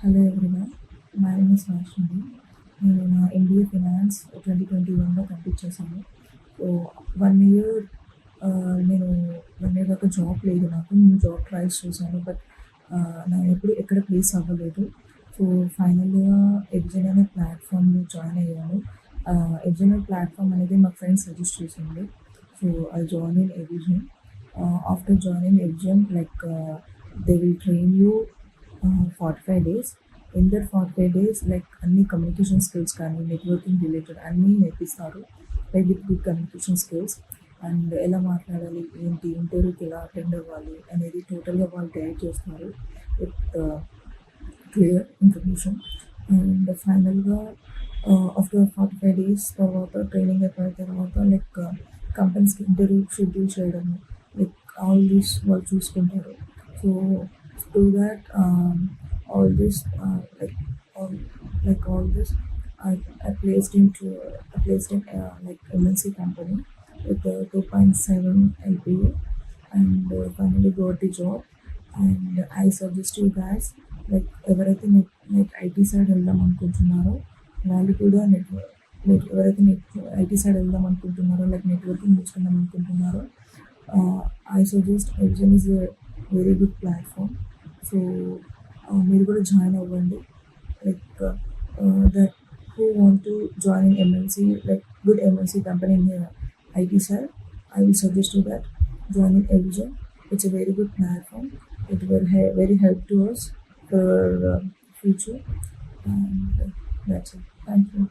Hello everyone, my name is Vyshnavi. నేను నా MBA finance 2021లో complete చేశాను. సో 1 ఇయర్ నేను 1 ఇయర్ దాకా జాబ్ లేదు నాకు. నేను జాబ్ ట్రైస్ చేశాను బట్ నేను ఎప్పుడు ఎక్కడ ప్లేస్ అవ్వలేదు. సో ఫైనల్గా ఎగ్జెన్ అనే ప్లాట్ఫామ్లో జాయిన్ అయ్యాను. ఎగ్జెన్ ప్లాట్ఫామ్ అనేది మా ఫ్రెండ్ సజెస్ట్ చేసింది. సో ఐ జాయిన్ ఇన్ ఎగ్జెన్. ఆఫ్టర్ జాయినింగ్ ఎగ్జెన్ they will train you 45 days. In that 45 days అన్ని కమ్యూనికేషన్ స్కిల్స్ కానీ నెట్వర్కింగ్ రిలేటెడ్ అన్నీ నేర్పిస్తారు. With good communication skills and ఎలా మాట్లాడాలి, ఏంటి ఇంటర్వ్యూకి ఎలా అటెండ్ అవ్వాలి అనేది టోటల్గా వాళ్ళు గైడ్ చేస్తారు విత్ క్లియర్ ఇన్ఫర్మేషన్. అండ్ ఫైనల్గా ఆఫ్టర్ 45 days తర్వాత ట్రైనింగ్ అయిపోయిన తర్వాత కంపెనీస్కి ఇంటర్వ్యూ షెడ్యూల్ చేయడం ఆల్ దీస్ వాళ్ళు చూసుకుంటారు. So to that all this all this I placed in MNC company with a 2.7 LPA and finally got the job. And I suggest you guys ఎవరైతే IT side వెళ్దాం అనుకుంటున్నారో వాళ్ళు కూడా ఎవరైతే IT side వెళ్దాం అనుకుంటున్నారో నెట్వర్కింగ్ నేర్చుకుందాం అనుకుంటున్నారో I suggest Exxon is a very good platform. So మీరు కూడా జాయిన్ అవ్వండి. That who want to join in MNC, good MNC company in IT side, I will suggest you that join in Exxon. It's a very good platform. It will very help to us for future. And that's it. Thank you.